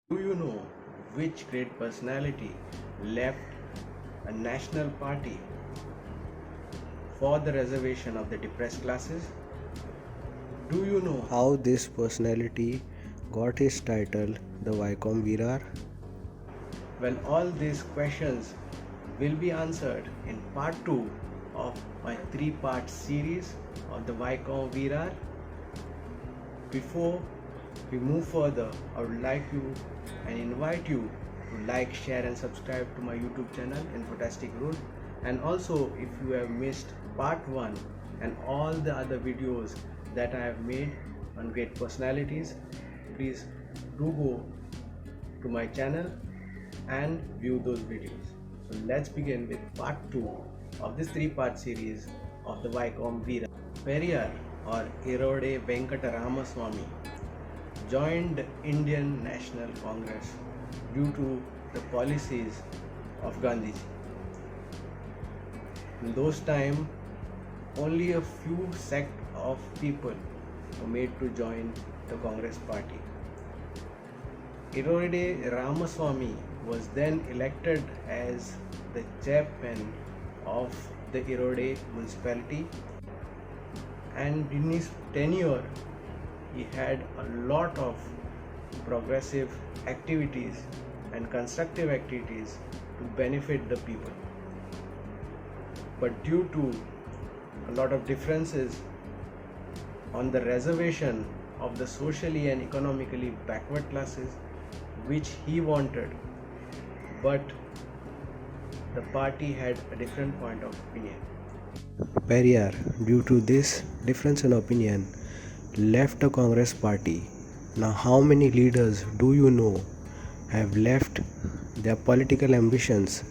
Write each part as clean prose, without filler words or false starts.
Do you know which great personality left a national party for the reservation of the depressed classes? Do you know how this personality got his title, the Vaikom Virar? Well, all these questions will be answered in part 2 of my 3-part series of the Vaikom Virar. Before we move further, I would like you and invite you to like, share, and subscribe to my YouTube channel Infotastic Road. And also, if you have missed part 1 and all the other videos that I have made on great personalities, please do go to my channel and view those videos. So let's begin with part 2 of this 3-part series of the Vaikom Veera. Periyar or Erode Venkata Ramaswamy joined Indian National Congress due to the policies of Gandhiji. In those times, only a few sect of people were made to join the Congress party. Erode Ramaswamy was then elected as the chairman of the Erode municipality, and in his tenure he had a lot of progressive activities and constructive activities to benefit the people. But due to a lot of differences on the reservation of the socially and economically backward classes, which he wanted, but the party had a different point of opinion. Periyar, due to this difference in opinion, left the Congress party. Now, how many leaders do you know have left their political ambitions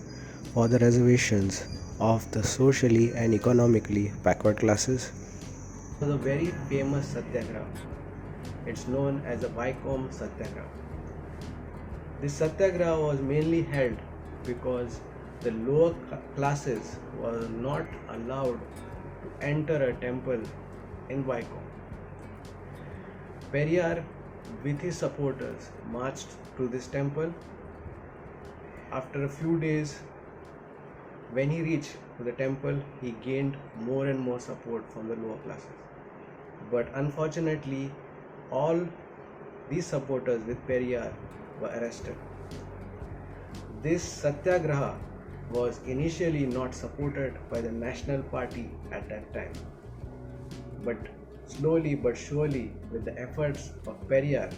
for the reservations of the socially and economically backward classes? It was a very famous satyagraha. It's known as the Vaikom Satyagraha. This satyagraha was mainly held because the lower classes were not allowed to enter a temple in Vaikom. Periyar with his supporters marched to this temple. After a few days, when he reached to the temple, he gained more and more support from the lower classes. But unfortunately, all these supporters with Periyar were arrested. This satyagraha was initially not supported by the National Party at that time. But slowly but surely, with the efforts of Periyar,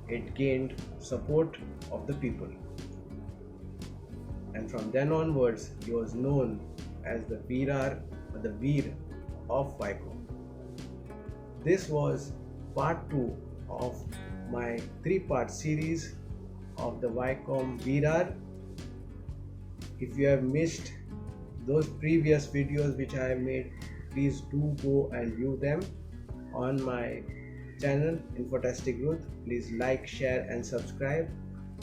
it gained support of the people. And from then onwards, he was known as the Virar or the Veer of Vaikom. This was part 2 of my 3-part series of the Vaikom Virar. If you have missed those previous videos which I have made, please do go and view them on my channel Infotastic Growth. Please like, share and subscribe.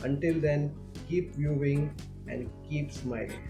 Until then, keep viewing and keep smiling.